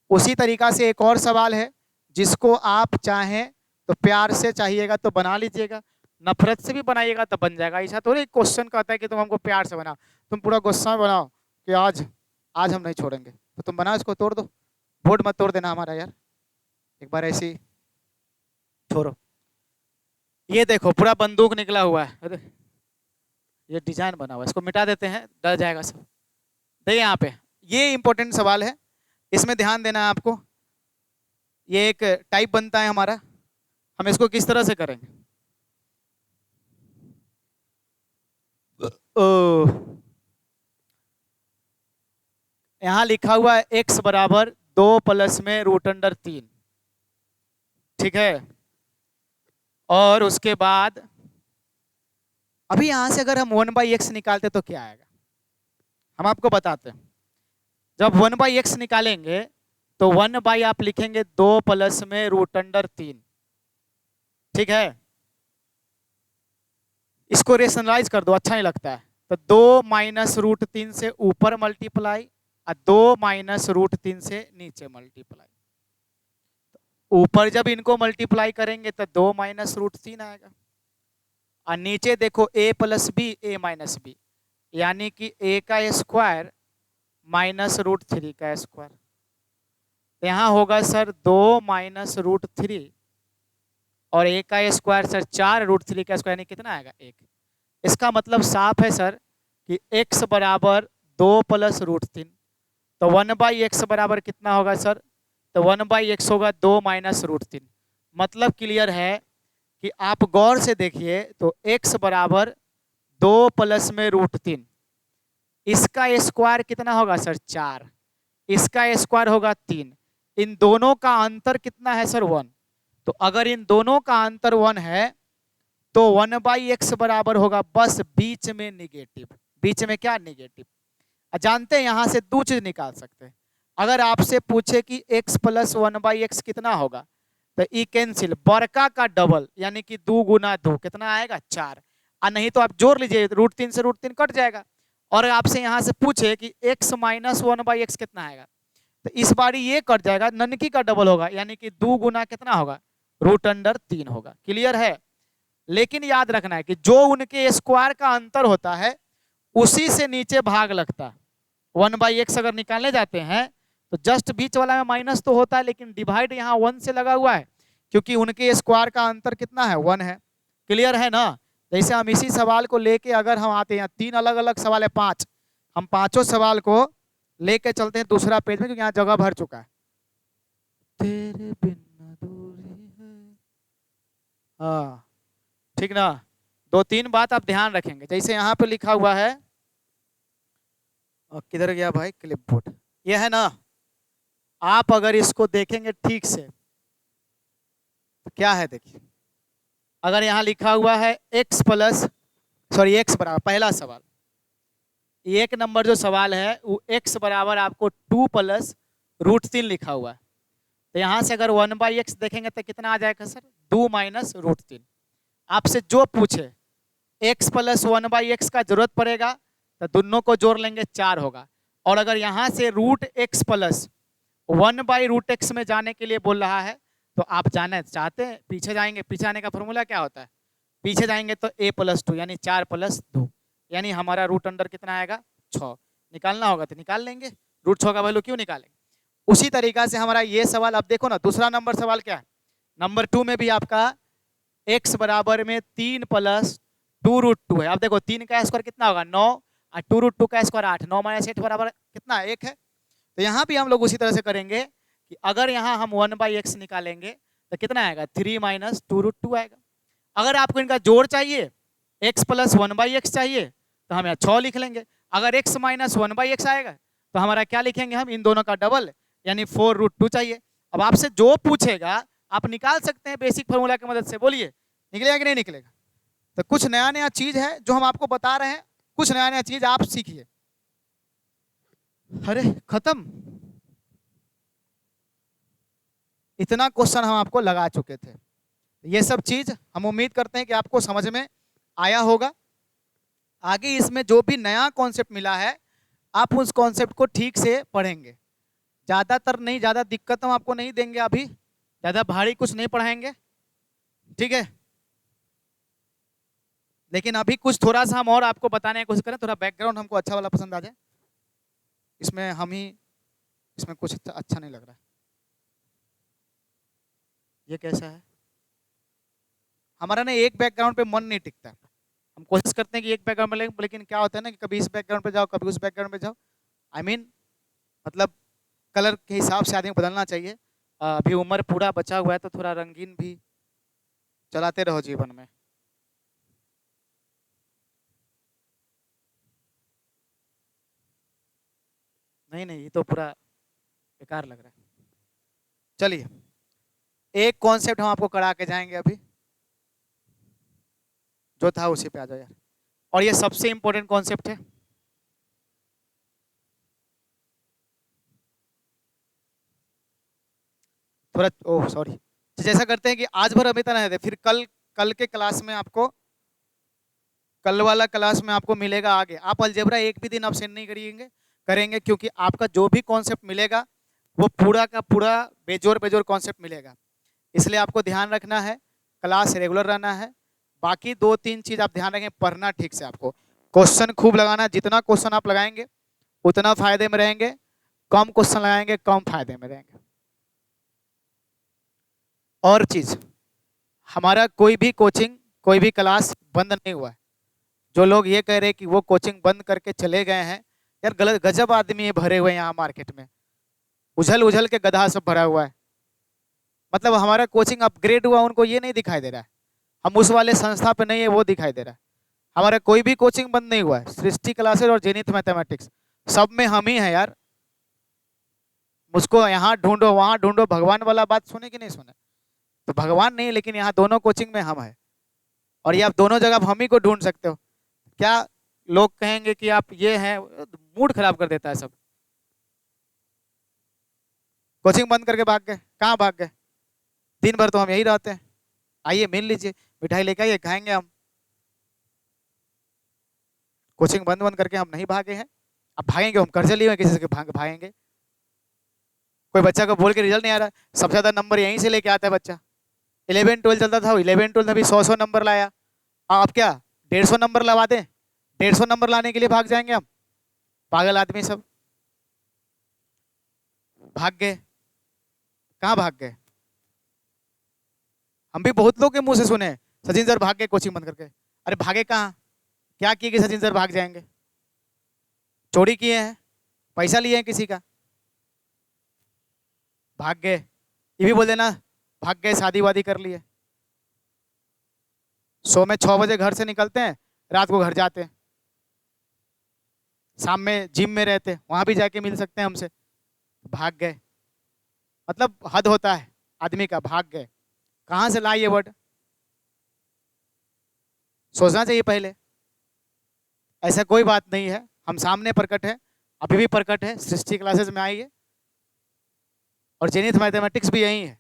उसी तरीका से एक और सवाल है जिसको आप चाहें तो प्यार से चाहिएगा तो बना लीजिएगा, नफरत से भी बनाइएगा तो बन जाएगा। ऐसा थोड़ी क्वेश्चन कहता है कि तुम हमको प्यार से बनाओ, तुम पूरा गुस्सा में बनाओ कि आज हम नहीं छोड़ेंगे, तो तुम बनाओ, इसको तोड़ दो, बोर्ड मत तोड़ देना हमारा यार, एक बार ऐसी छोड़ो। ये देखो पूरा बंदूक निकला हुआ है, अरे ये डिजाइन बना हुआ है, इसको मिटा देते हैं, डर जाएगा सब। देखिए यहाँ पे ये इंपॉर्टेंट सवाल है, इसमें ध्यान देना है आपको। ये एक टाइप बनता है हमारा, हम इसको किस तरह से करेंगे, यहां लिखा हुआ है x बराबर 2 प्लस में √3, ठीक है। और उसके बाद अभी यहां से अगर हम 1/x निकालते तो क्या आएगा, हम आपको बताते हैं। जब 1/x निकालेंगे तो 1 आप लिखेंगे 2 प्लस में √3, ठीक है। इसको रेशनलाइज कर दो, अच्छा नहीं लगता है, तो 2 माइनस √3 से ऊपर मल्टीप्लाई और 2 माइनस रूट 3 से नीचे मल्टीप्लाई। ऊपर जब इनको मल्टीप्लाई करेंगे तो 2 माइनस रूट 3 आएगा, और नीचे देखो a plus b a minus b, यानी कि a का स्क्वायर माइनस रूट 3 का स्क्वायर। यहाँ होगा सर 2 माइनस रूट 3 और a का स्क्वायर सर 4 रूट 3 का स्क्वायर, यानी कितना आएगा 1। इसका मतलब साफ है सर कि x बराबर 2 प्लस रूट 3, तो 1/x बराबर कितना होगा सर, तो 1/x होगा 2 माइनस रूट 3। मतलब क्लियर है कि आप गौर से देखिए तो x बराबर 2 प्लस में रूट 3, इसका स्क्वायर कितना होगा सर 4, इसका स्क्वायर होगा 3, इन दोनों का अंतर कितना है सर 1। तो अगर इन दोनों का अंतर 1 है तो 1/x बराबर होगा बस बीच में निगेटिव। बीच में क्या निगेटिव, जानते हैं यहां से दो चीज निकाल सकते हैं। अगर आपसे पूछे कि x प्लस 1/x कितना होगा, तो ई कैंसिल, बड़का का डबल यानी कि 2 गुना 2 कितना आएगा 4, और नहीं तो आप जोड़ लीजिए रूट 3 से रूट 3 कट जाएगा। और आपसे यहां से पूछे कि x माइनस 1/x कितना आएगा, तो इस बारी ये कट जाएगा, ननकी का डबल होगा यानी कि 2 गुना कितना होगा रूट अंडर 3 होगा। क्लियर है। लेकिन याद रखना है कि जो उनके स्क्वायर का अंतर होता है उसी से नीचे भाग लगता है। 1/x अगर निकालने जाते हैं तो जस्ट बीच वाला में माइनस तो होता है, लेकिन डिवाइड यहाँ 1 से लगा हुआ है क्योंकि उनके स्क्वायर का अंतर कितना है 1 है। क्लियर है ना। जैसे हम इसी सवाल को लेके अगर हम आते हैं, 3 अलग अलग सवाल है 5, हम पांचों सवाल को लेके चलते हैं दूसरा पेज में क्योंकि यहाँ जगह भर चुका है। तेरे बिन दूरी है, हाँ ठीक ना। 2-3 बात आप ध्यान रखेंगे। जैसे यहाँ पे लिखा हुआ है, और किधर गया भाई क्लिपबोर्ड, ये है ना। आप अगर इसको देखेंगे ठीक से तो क्या है देखिए, अगर यहाँ लिखा हुआ है x प्लस सॉरी x बराबर, पहला सवाल एक नंबर जो सवाल है वो x बराबर आपको 2 प्लस रूट 3 लिखा हुआ है। तो यहाँ से अगर 1/x देखेंगे तो कितना आ जाएगा सर 2 माइनस रूट 3। आपसे जो पूछे x प्लस 1/x का जरूरत पड़ेगा तो दोनों को जोड़ लेंगे 4 होगा। और अगर यहाँ से रूट x प्लस 1/√x में जाने के लिए बोल रहा है तो आप जाना चाहते हैं पीछे जाएंगे, पीछे आने का फॉर्मूला क्या होता है, पीछे जाएंगे तो a प्लस 2 यानी 4 प्लस 2, यानी हमारा रूट अंडर कितना आएगा 6। निकालना होगा तो निकाल लेंगे, रूट 6 का वैल्यू क्यों निकालेंगे। उसी तरीका से हमारा ये सवाल, अब देखो ना दूसरा नंबर सवाल क्या है, नंबर 2 में भी आपका x बराबर में 3 प्लस 2√2 है। अब देखो 3 का स्क्वायर कितना होगा 9 और 2√2 का स्क्वायर 8, 9 माइनस 8 बराबर कितना 1 है। तो यहाँ भी हम लोग उसी तरह से करेंगे कि अगर यहाँ हम 1/x निकालेंगे तो कितना आएगा 3 माइनस 2√2 आएगा। अगर आपको इनका जोड़ चाहिए x प्लस 1/x चाहिए तो हम यहाँ 6 लिख लेंगे। अगर x माइनस 1/x आएगा तो हमारा क्या लिखेंगे हम, इन दोनों का डबल यानी 4√2 चाहिए। अब आपसे जो पूछेगा आप निकाल सकते हैं बेसिक फॉर्मूला की मदद से, बोलिए निकलेगा कि नहीं निकलेगा। तो कुछ नया नया चीज है जो हम आपको बता रहे हैं, कुछ नया नया चीज आप सीखिए। अरे खत्म, इतना क्वेश्चन हम आपको लगा चुके थे। ये सब चीज हम उम्मीद करते हैं कि आपको समझ में आया होगा। आगे इसमें जो भी नया कॉन्सेप्ट मिला है आप उस कॉन्सेप्ट को ठीक से पढ़ेंगे। ज्यादातर नहीं, ज्यादा दिक्कत हम आपको नहीं देंगे, अभी ज्यादा भारी कुछ नहीं पढ़ाएंगे, ठीक है। लेकिन अभी कुछ थोड़ा सा हम और आपको बताने की कोशिश करें, थोड़ा बैकग्राउंड हमको अच्छा वाला पसंद आ जाए। इसमें हम ही, इसमें कुछ अच्छा नहीं लग रहा है। ये कैसा है, हमारा ना एक बैकग्राउंड पे मन नहीं टिकता। हम कोशिश करते हैं कि एक बैकग्राउंड में, लेकिन क्या होता है ना कि कभी इस बैकग्राउंड पे जाओ कभी उस बैकग्राउंड पे जाओ। आई मीन मतलब कलर के हिसाब से आदमी को बदलना चाहिए। अभी उम्र पूरा बचा हुआ है तो थोड़ा रंगीन भी चलाते रहो जीवन में। नहीं नहीं, ये तो पूरा बेकार लग रहा है। चलिए एक कॉन्सेप्ट हम आपको करा के जाएंगे अभी, जो था उसी पे आ जाओ यार। और ये सबसे इंपॉर्टेंट कॉन्सेप्ट है। थोड़ा ओह सॉरी, जैसा करते हैं कि आज भर अभी तरह फिर कल के क्लास में आपको, कल वाला क्लास में आपको मिलेगा आगे। आप अलजेब्रा एक भी दिन अब्सेंट नहीं करिएंगे, करेंगे, क्योंकि आपका जो भी कॉन्सेप्ट मिलेगा वो पूरा का पूरा बेजोर बेजोर कॉन्सेप्ट मिलेगा। इसलिए आपको ध्यान रखना है, क्लास रेगुलर रहना है। बाकी 2-3 चीज़ आप ध्यान रखें, पढ़ना ठीक से, आपको क्वेश्चन खूब लगाना। जितना क्वेश्चन आप लगाएंगे उतना फायदे में रहेंगे, कम क्वेश्चन लगाएंगे कम फायदे में रहेंगे। और चीज़, हमारा कोई भी कोचिंग कोई भी क्लास बंद नहीं हुआ है। जो लोग ये कह रहे हैं कि वो कोचिंग बंद करके चले गए हैं, यार गलत, गजब आदमी है भरे हुए हैं यहाँ मार्केट में, उछल उछल के गधा सब भरा हुआ है। मतलब हमारा कोचिंग अपग्रेड हुआ उनको ये नहीं दिखाई दे रहा है, हम उस वाले संस्था पे नहीं है वो दिखाई दे रहा है। हमारा कोई भी कोचिंग बंद नहीं हुआ है, सृष्टि क्लासेस और जेनिथ मैथमेटिक्स सब में हम ही हैं यार। मुझको यहाँ ढूंढो वहाँ ढूंढो, भगवान वाला बात सुने कि नहीं सुने? तो भगवान नहीं, लेकिन यहाँ दोनों कोचिंग में हम हैं, और ये आप दोनों जगह हम ही को ढूंढ सकते हो। क्या लोग कहेंगे कि आप ये हैं, मूड खराब कर देता है सब। कोचिंग बंद करके भाग गए, कहाँ भाग गए? दिन भर तो हम यही रहते हैं। आइए मिल लीजिए, मिठाई लेके आइए, खाएंगे हम। कोचिंग बंद बंद करके हम नहीं भागे हैं। अब भागेंगे, हम कर्जे लिए हुए किसी से भागेंगे? कोई बच्चा को बोल के रिजल्ट नहीं आ रहा, सबसे ज्यादा नंबर यहीं से लेके आता है बच्चा। 11-12 चलता था, 11-12 में भी 100 नंबर लाया। आप क्या 150 नंबर लगा दें? 150 नंबर लाने के लिए भाग जाएंगे हम? पागल आदमी सब। भाग गए, कहाँ भाग गए? हम भी बहुत लोग के मुंह से सुने, सचिन सर भाग गए कोचिंग बंद करके। अरे भागे कहाँ? क्या किए कि सचिन सर भाग जाएंगे? चोरी किए हैं, पैसा लिए हैं किसी का, भाग गए। ये भी बोल देना भाग गए, शादी वादी कर लिए। सो में 6 बजे घर से निकलते हैं, रात को घर जाते हैं, शाम में जिम में रहते, वहां भी जाके मिल सकते हैं हमसे। भाग गए, मतलब हद होता है आदमी का। भाग गए, कहाँ से ला ये वर्ड? सोचना चाहिए पहले। ऐसा कोई बात नहीं है, हम सामने प्रकट है, अभी भी प्रकट है। सृष्टि क्लासेस में आइए, और जेनिथ मैथमेटिक्स भी यही है,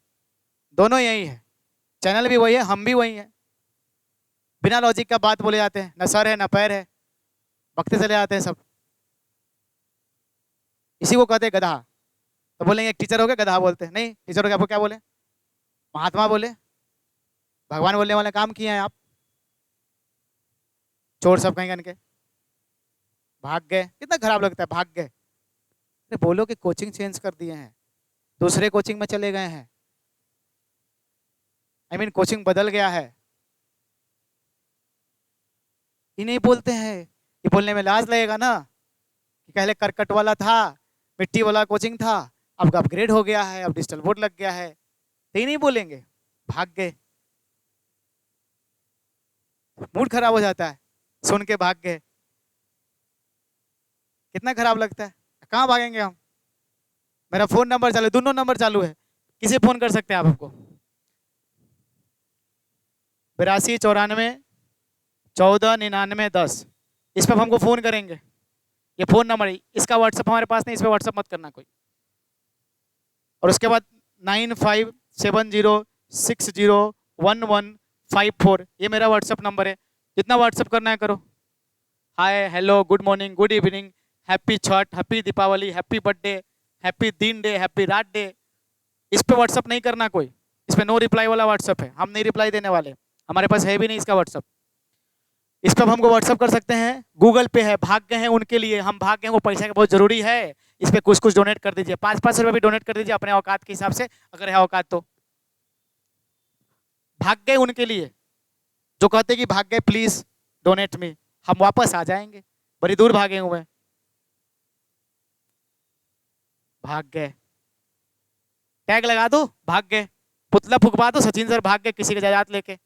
दोनों यही है, चैनल भी वही है, हम भी वही हैं। बिना लॉजिक का बात बोले जाते हैं, न सर है न पैर है, बकते चले जाते हैं सब। इसी को कहते हैं गधा। तो बोलेंगे एक टीचर हो गए गधा बोलते हैं, नहीं टीचर हो गए आपको क्या बोले? महात्मा बोले, भगवान बोलने वाले काम किए हैं आप। चोर सब कहीं के भाग गए, कितना खराब लगता है, भाग गए। अरे बोलो कि कोचिंग चेंज कर दिए हैं, दूसरे कोचिंग में चले गए हैं, कोचिंग बदल गया है। ये नहीं बोलते हैं, ये बोलने में लाज लगेगा ना कि पहले करकट वाला था, मिट्टी वाला कोचिंग था, अब अपग्रेड हो गया है, अब डिजिटल बोर्ड लग गया है, तो ये नहीं बोलेंगे। भाग गए, मूड खराब हो जाता है सुन के, भाग गए, कितना खराब लगता है। कहाँ भागेंगे हम? मेरा फोन नंबर चालू है, दोनों नंबर चालू है, किसे फोन कर सकते हैं आप हमको? 82-94-14-99-10, इस पर हमको फोन करेंगे। ये फोन नंबर है, इसका व्हाट्सअप हमारे पास नहीं, इस पर व्हाट्सअप मत करना कोई। और उसके बाद 9570601154, ये मेरा व्हाट्सअप नंबर है। जितना व्हाट्सअप करना है करो। Hi, hello, good morning, good evening, happy Chhath, happy Deepawali, happy birthday, happy दीन डे, हैप्पी रात डे। इस पे व्हाट्सअप नहीं करना कोई, इस पे नो रिप्लाई वाला व्हाट्सअप है, हम नहीं रिप्लाई देने वाले, हमारे पास है भी नहीं इसका व्हाट्सअप। इस पर हमको व्हाट्सअप कर सकते हैं। गूगल पे है, भाग गए हैं उनके लिए, हम भाग गए हैं, वो पैसा का बहुत जरूरी है, इस पे कुछ कुछ डोनेट कर दीजिए, 5-5 रुपये भी डोनेट कर दीजिए अपने औकात के हिसाब से, अगर है औकात तो। भाग गए उनके लिए जो कहते कि भाग गए, प्लीज डोनेट मी, हम वापस आ जाएंगे, बड़ी दूर भागे हुए हैं। भाग गए, टैग लगा दो, भाग गए, पुतला फुकवा दो, सचिन सर भाग गए किसी की जायदाद लेके।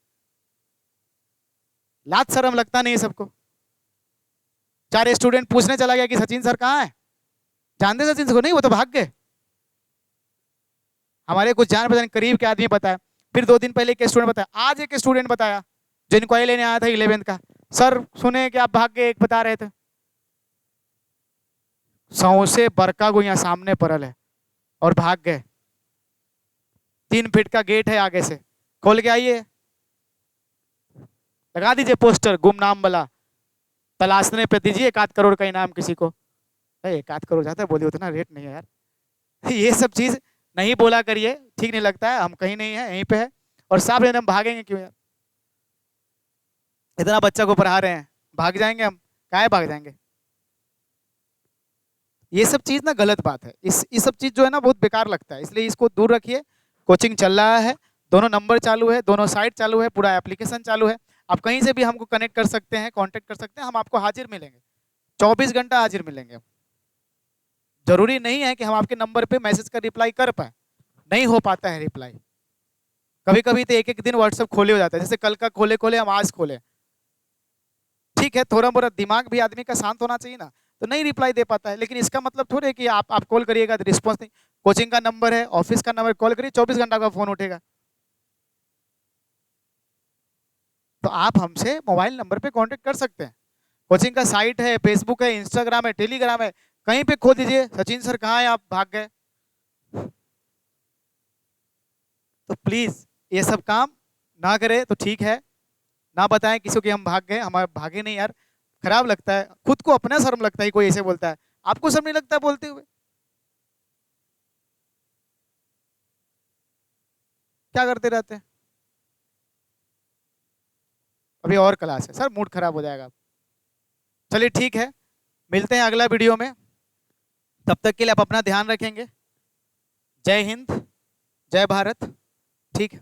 लाज शर्म लगता नहीं है सबको। 4 स्टूडेंट पूछने चला गया कि सचिन सर कहाँ है, जानते सचिन सर को? नहीं, वो तो भाग गए। हमारे कुछ जान पहचान करीब के आदमी बताया, फिर 2 दिन पहले एक स्टूडेंट बताया, आज एक स्टूडेंट बताया जो इंक्वायरी लेने आया था 11th का, सर सुने कि आप भाग गए, एक बता रहे थे। 100 से बरका को यहाँ सामने परल है और भाग गए। 3 फीट का गेट है आगे से, खोल के आइए, लगा दीजिए पोस्टर गुमनाम वाला, तलाशने पे दीजिए 1 आध करोड़ का इनाम किसी को, भाई 1 आध करोड़ जाता है, बोली उतना रेट नहीं है यार। ये सब चीज नहीं बोला करिए, ठीक नहीं लगता है। हम कहीं नहीं है, यहीं पे है। और साफ लेने हम भागेंगे क्यों यार? इतना बच्चा को पढ़ा रहे हैं, भाग जाएंगे हम? काहे भाग जाएंगे? ये सब चीज ना गलत बात है। इस सब चीज जो है ना बहुत बेकार लगता है, इसलिए इसको दूर रखिए। कोचिंग चल रहा है, दोनों नंबर चालू है, दोनों साइट चालू है, पूरा एप्लीकेशन चालू है। आप कहीं से भी हमको कनेक्ट कर सकते हैं, कांटेक्ट कर सकते हैं, हम आपको हाजिर मिलेंगे। 24 घंटा हाजिर मिलेंगे। जरूरी नहीं है कि हम आपके नंबर पे मैसेज का रिप्लाई कर पाए, नहीं हो पाता है रिप्लाई। कभी कभी तो एक एक दिन व्हाट्सएप खोले हो जाता है, जैसे कल का खोले खोले हम आज खोले। ठीक है, थोड़ा मोड़ा दिमाग भी आदमी का शांत होना चाहिए ना, तो नहीं रिप्लाई दे पाता है। लेकिन इसका मतलब थोड़े कि आप कॉल करिएगा तो रिस्पॉन्स नहीं। कोचिंग का नंबर है, ऑफिस का नंबर, कॉल करिए 24 घंटा का फोन उठेगा। तो आप हमसे मोबाइल नंबर पे कांटेक्ट कर सकते हैं। कोचिंग का साइट है, फेसबुक है, इंस्टाग्राम है, टेलीग्राम है, कहीं पे खोल दीजिए सचिन सर कहाँ है, आप भाग गए। तो प्लीज ये सब काम ना करें तो ठीक है। ना बताएं किसी को कि हम भाग गए, हमारे भागे नहीं यार। खराब लगता है, खुद को अपना शर्म लगता है कोई ऐसे बोलता है। आपको शर्म नहीं लगता बोलते हुए? क्या करते रहते हैं? अभी और क्लास है सर, मूड खराब हो जाएगा। चलिए ठीक है, मिलते हैं अगला वीडियो में। तब तक के लिए आप अपना ध्यान रखेंगे। जय हिंद, जय भारत। ठीक है।